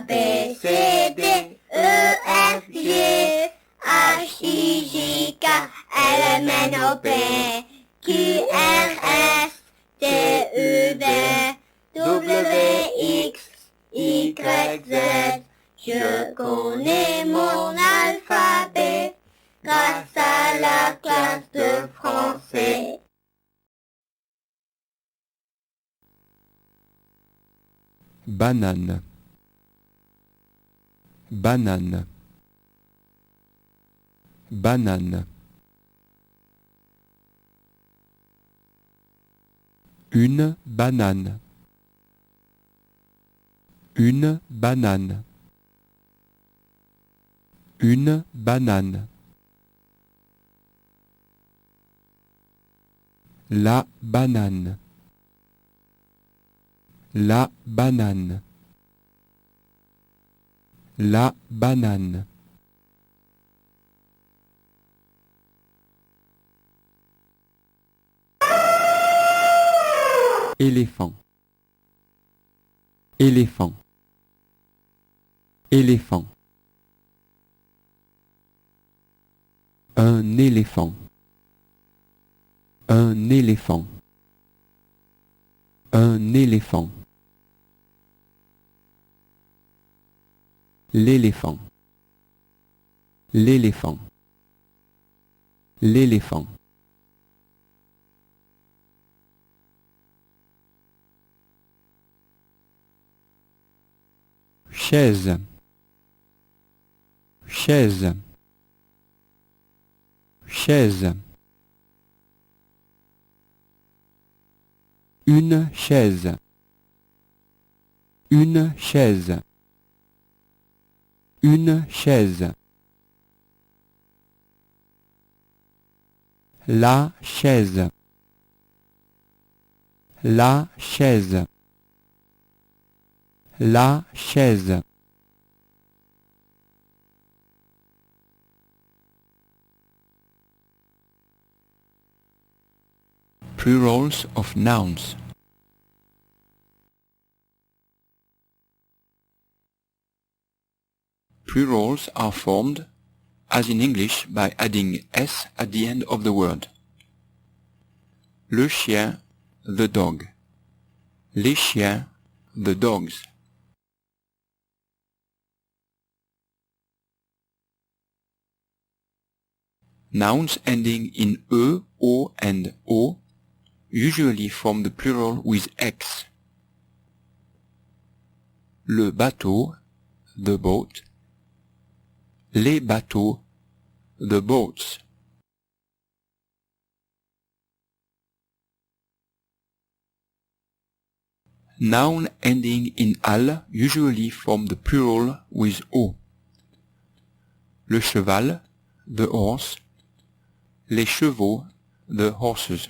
B, C, D, E, F, G, H, I, J, K, L, M, N, O, P, Q, R, S, T, U, V, W, X, Y, Z. Je connais mon alphabet grâce à la classe de français. Banane, banane, banane. Une banane, une banane, une banane. La banane, la banane, la banane. Éléphant, éléphant, éléphant. Un éléphant, un éléphant, un éléphant. L'éléphant, l'éléphant, l'éléphant. Chaise, chaise, chaise. Une chaise, une chaise, une chaise. La chaise, la chaise, la chaise. Plurals of nouns. Plurals are formed, as in English, by adding s at the end of the word. Le chien, the dog. Les chiens, the dogs. Nouns ending in e, o, and o usually form the plural with x. Le bateau, the boat. Les bateaux, the boats. Noun ending in al usually form the plural with o. Le cheval, the horse. Les chevaux, the horses.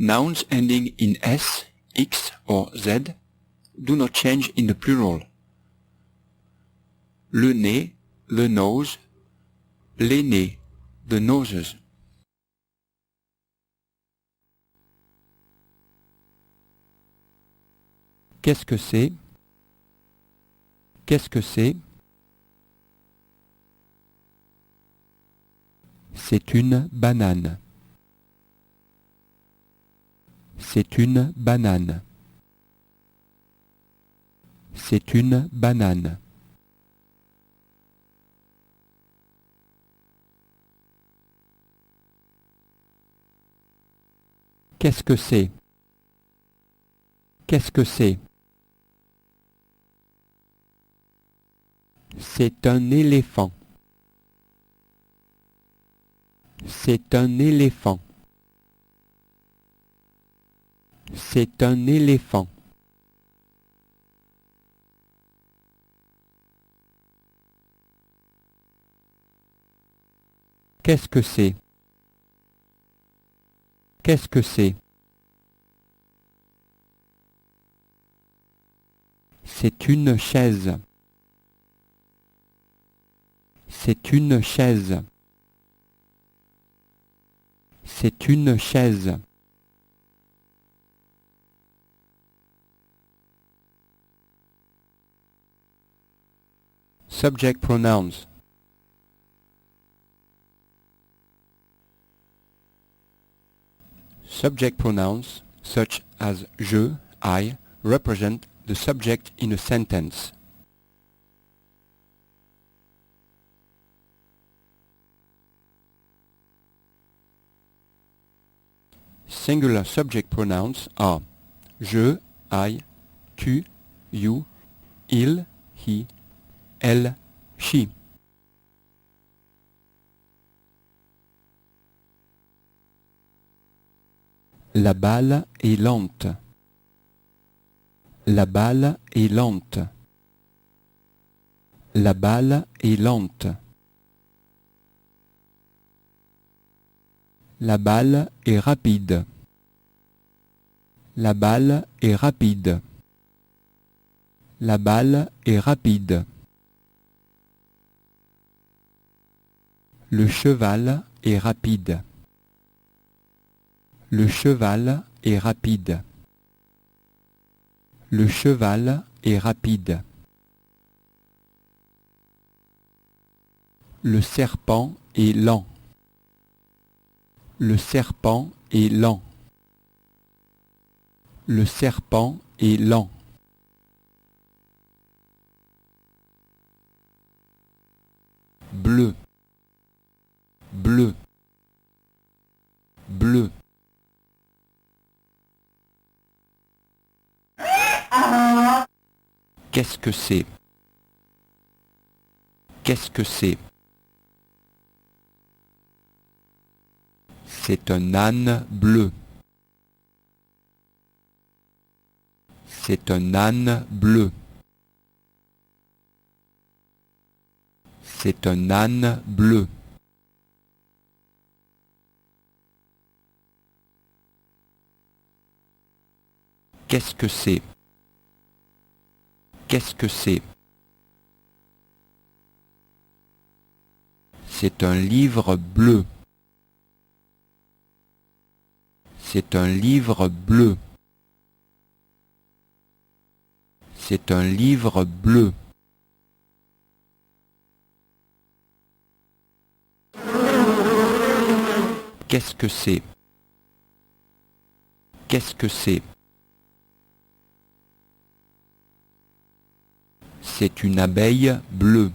Nouns ending in s, x, or z do not change in the plural. Le nez, the nose. Les nez, the noses. Qu'est-ce que c'est? Qu'est-ce que c'est? C'est une banane. C'est une banane. C'est une banane. Qu'est-ce que c'est? Qu'est-ce que c'est? C'est un éléphant. C'est un éléphant. C'est un éléphant. Qu'est-ce que c'est? Qu'est-ce que c'est? C'est une chaise. C'est une chaise. C'est une chaise. Subject pronouns. Subject pronouns, such as je, I, represent the subject in a sentence. Singular subject pronouns are je, I, tu, you, il, he, elle, she. La balle est lente. La balle est lente. La balle est lente. La balle est rapide. La balle est rapide. La balle est rapide. Le cheval est rapide. Le cheval est rapide. Le cheval est rapide. Le serpent est lent. Le serpent est lent. Le serpent est lent. Bleu. Bleu. Bleu. Qu'est-ce que c'est? Qu'est-ce que c'est? C'est un âne bleu. C'est un âne bleu. C'est un âne bleu. Qu'est-ce que c'est? Qu'est-ce que c'est? C'est un livre bleu. C'est un livre bleu. C'est un livre bleu. Qu'est-ce que c'est? Qu'est-ce que c'est? C'est une abeille bleue.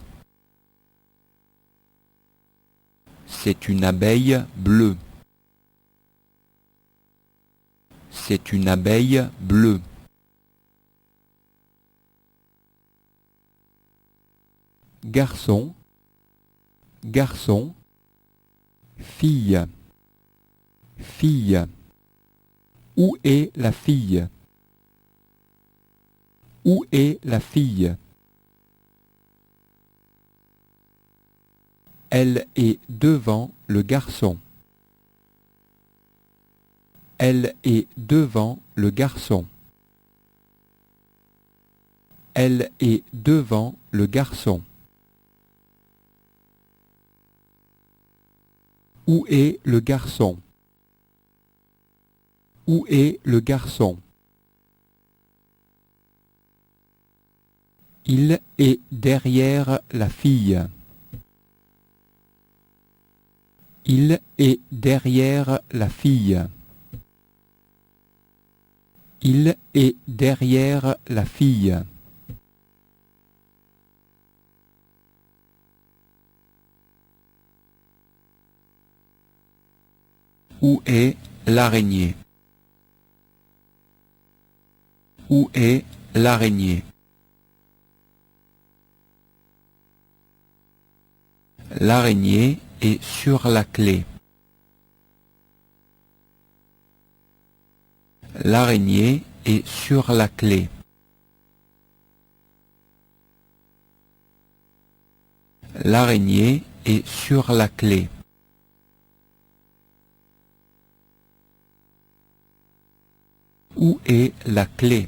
C'est une abeille bleue. C'est une abeille bleue. Garçon, garçon, fille, fille. Où est la fille? Où est la fille? Elle est devant le garçon. Elle est devant le garçon. Elle est devant le garçon. Où est le garçon? Où est le garçon? Il est derrière la fille. Il est derrière la fille. Il est derrière la fille. Où est l'araignée? Où est l'araignée? L'araignée est sur la clé. L'araignée est sur la clé. L'araignée est sur la clé. Où est la clé?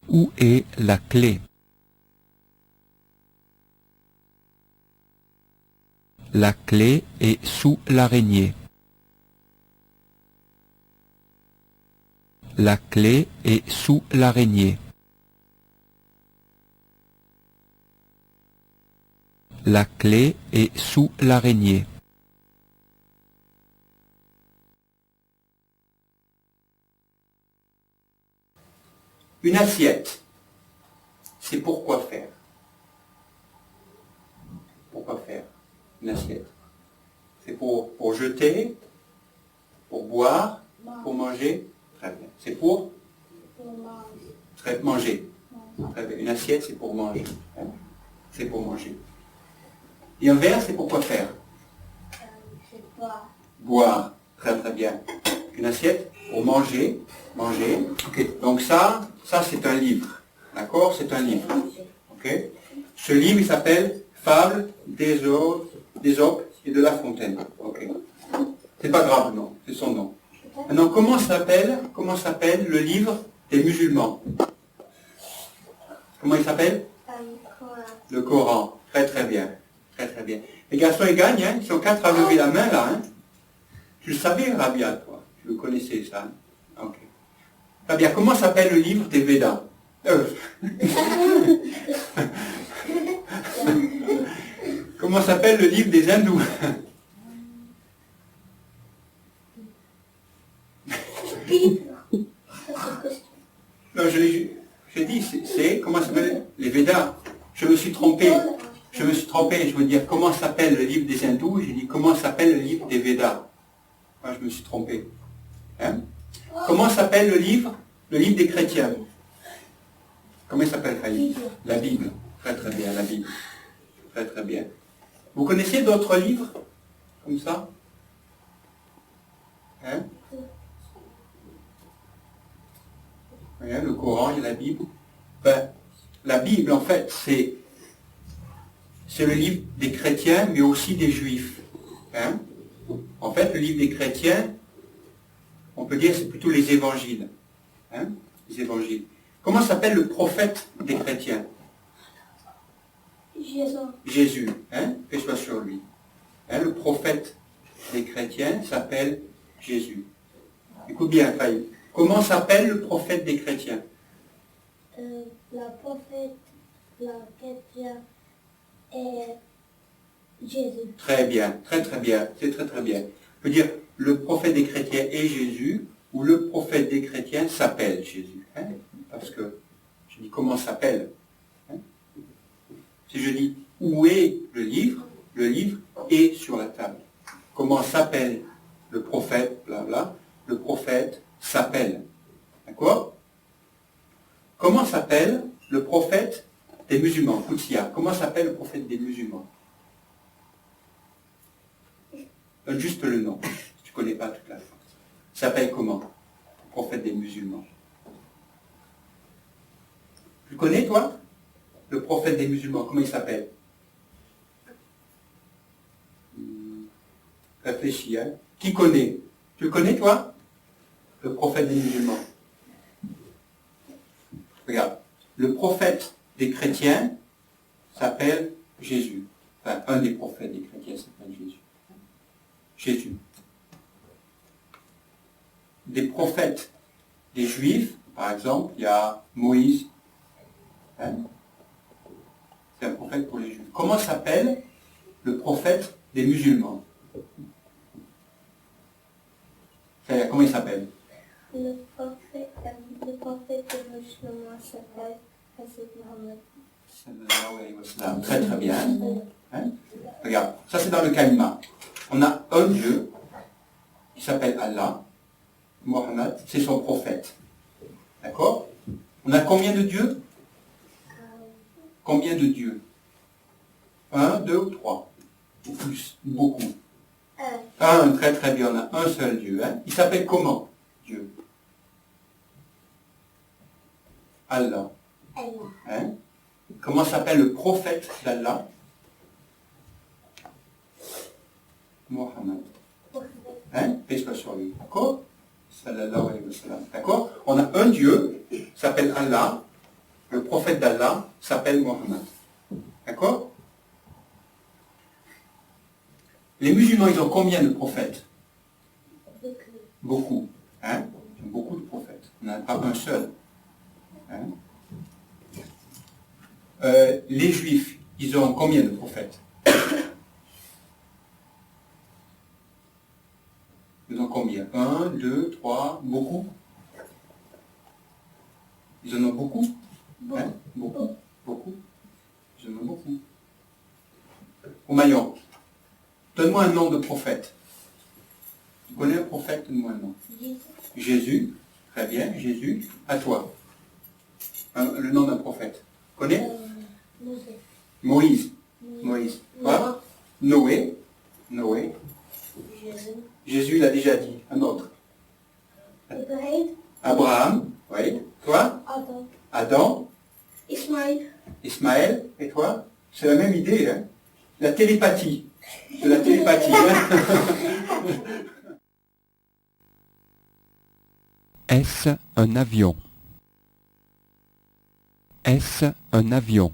Où est la clé? La clé est sous l'araignée. La clé est sous l'araignée. La clé est sous l'araignée. Une assiette, c'est pour quoi faire? Pourquoi faire une assiette? C'est pour jeter, pour boire, pour manger? Très bien. C'est pour manger. Très bien. Une assiette, c'est pour manger. Hein? C'est pour manger. Et un verre, c'est pour quoi faire? Boire. Très très bien. Une assiette pour manger. Ok. Donc ça c'est un livre. D'accord? C'est un livre. Ok. Ce livre, il s'appelle Fables d'Ésope et de La Fontaine. Ok. C'est pas grave, non. C'est son nom. Maintenant, comment s'appelle le livre des musulmans? Comment il s'appelle? Le Coran. Très très bien. Très très bien. Les garçons, ils gagnent, hein? Ils sont 4 à lever la main là. Hein? Tu le savais, Rabia, toi? Tu le connaissais, ça? Hein? Ok. Rabia, comment s'appelle le livre des Védas? Comment s'appelle le livre des hindous? Non, j'ai dit, c'est comment s'appelle les Védas. Je me suis trompé. Je veux dire, comment s'appelle le livre des hindous? J'ai dit, comment s'appelle le livre des Védas? Moi, je me suis trompé. Hein? Comment s'appelle le livre des chrétiens? Comment il s'appelle, Faïd? La Bible. Très très bien, la Bible. Très très bien. Vous connaissez d'autres livres comme ça? Hein? Hein, le Coran et la Bible. Ben, la Bible, en fait, c'est le livre des chrétiens, mais aussi des juifs. Hein? En fait, le livre des chrétiens, on peut dire, c'est plutôt les évangiles. Hein? Les évangiles. Comment s'appelle le prophète des chrétiens? Jésus. Hein? Paix soit sur lui. Hein? Le prophète des chrétiens s'appelle Jésus. Écoute bien, Faïd. Comment s'appelle le prophète des chrétiens? La prophète, la chrétien est Jésus. Très bien, très très bien, c'est très très bien. Je veux dire, le prophète des chrétiens est Jésus, ou le prophète des chrétiens s'appelle Jésus. Hein? Parce que, je dis comment s'appelle. Hein? Si je dis où est le livre est sur la table. Comment s'appelle le prophète, blabla, le prophète s'appelle. D'accord? Comment s'appelle le prophète des musulmans? Koutsia, comment s'appelle le prophète des musulmans? Donne juste le nom, tu ne connais pas toute la France. Il s'appelle comment? Le prophète des musulmans. Tu le connais, toi? Le prophète des musulmans, comment il s'appelle? Réfléchis, hein? Qui connaît? Tu le connais, toi? Le prophète des musulmans. Regarde, le prophète des chrétiens s'appelle Jésus. Enfin, un des prophètes des chrétiens s'appelle Jésus. Jésus. Des prophètes des juifs, par exemple, il y a Moïse. Hein? C'est un prophète pour les juifs. Comment s'appelle le prophète des musulmans? Comment il s'appelle? Le prophète des musulmans s'appelle Hazrat Mohammed. Sallallahu alayhi wa sallam. Très très bien. Hein? Regarde, ça c'est dans le kalima. On a un Dieu qui s'appelle Allah. Mohammed, c'est son prophète. D'accord? On a combien de dieux? Combien de dieux? 1, 2 ou 3? Ou plus? Beaucoup? Un, très très bien. On a un seul Dieu. Hein? Il s'appelle comment, Dieu? Allah. Hein? Comment s'appelle le prophète d'Allah? Mohammed. Hein? Paix soit sur lui. D'accord? Sallallahu alayhi wa sallam. D'accord? On a un Dieu, s'appelle Allah. Le prophète d'Allah s'appelle Mohammed. D'accord? Les musulmans, ils ont combien de prophètes? Beaucoup. Hein? Ils ont beaucoup de prophètes. On n'a pas un seul. Hein? Les juifs, ils ont combien de prophètes? Ils ont combien? 1, 2, 3, beaucoup? Ils en ont beaucoup? Hein? Beaucoup? Beaucoup? Ils en ont beaucoup. Oumayon, donne-moi un nom de prophète. Tu connais un prophète? Donne-moi un nom. Jésus. Très bien, Jésus. À toi. Le nom d'un prophète. Connais? Moïse. Moïse. Quoi? Noé. Noé. Jésus l'a déjà dit. Un autre. Abraham. Oui. Toi? Adam. Ismaël. Et toi? C'est la même idée, hein? La télépathie. C'est la télépathie, hein? Est-ce un avion? Est-ce un avion?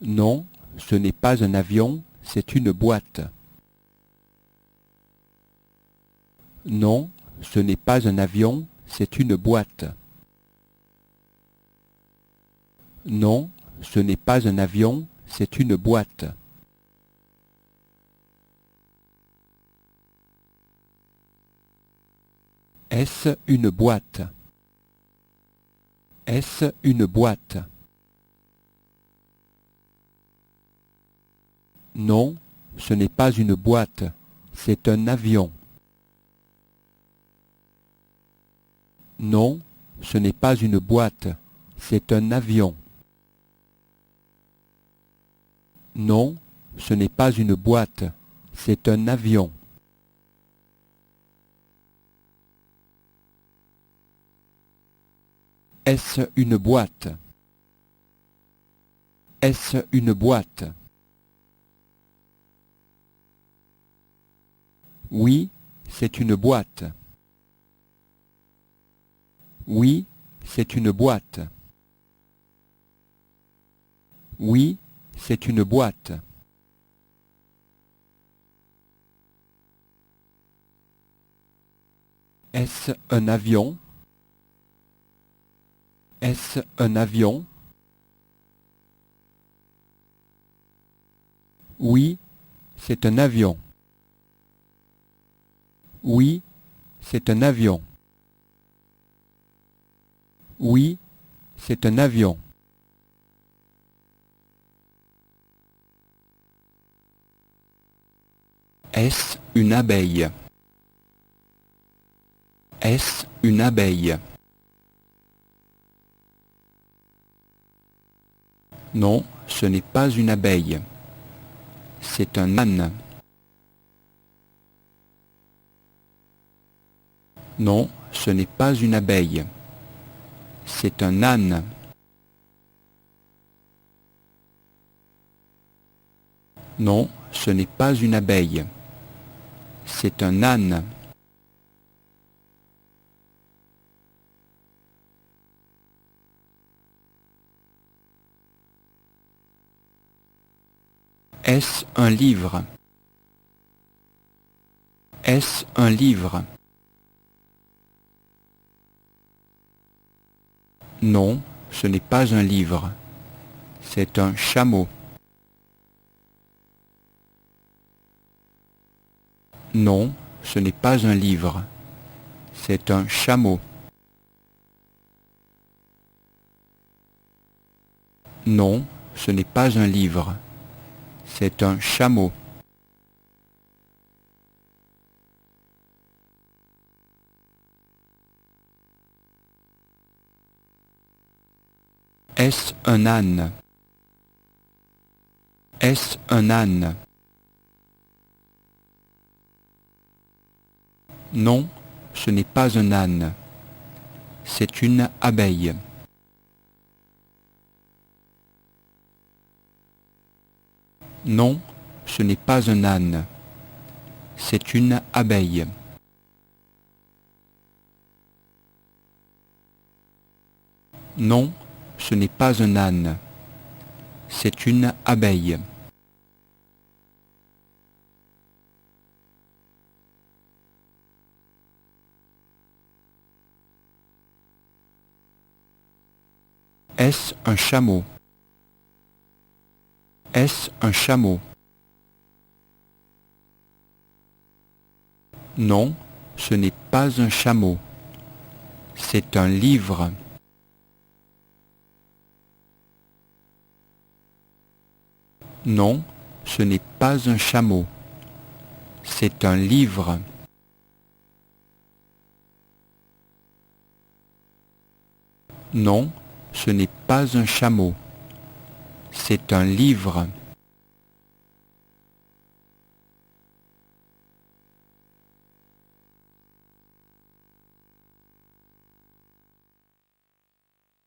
Non, ce n'est pas un avion, c'est une boîte. Non, ce n'est pas un avion, c'est une boîte. Non, ce n'est pas un avion, c'est une boîte. Est-ce une boîte? Est-ce une boîte? Non, ce n'est pas une boîte, c'est un avion. Non, ce n'est pas une boîte, c'est un avion. Non, ce n'est pas une boîte, c'est un avion. Est-ce une boîte? Est-ce une boîte? Oui, c'est une boîte. Oui, c'est une boîte. Oui, c'est une boîte. Est-ce un avion? Est-ce un avion? Oui, c'est un avion. Oui, c'est un avion. Oui, c'est un avion. Est-ce une abeille? Est-ce une abeille? Non, ce n'est pas une abeille. C'est un âne. Non, ce n'est pas une abeille. C'est un âne. Non, ce n'est pas une abeille. C'est un âne. Est-ce un livre? Est-ce un livre? Non, ce n'est pas un livre. C'est un chameau. Non, ce n'est pas un livre. C'est un chameau. Non, ce n'est pas un livre. C'est un chameau. Est-ce un âne? Est-ce un âne? Non, ce n'est pas un âne. C'est une abeille. Non, ce n'est pas un âne. C'est une abeille. Non, ce n'est pas un âne. C'est une abeille. Est-ce un chameau? Est-ce un chameau? Non, ce n'est pas un chameau. C'est un livre. Non, ce n'est pas un chameau. C'est un livre. Non, ce n'est pas un chameau. C'est un livre.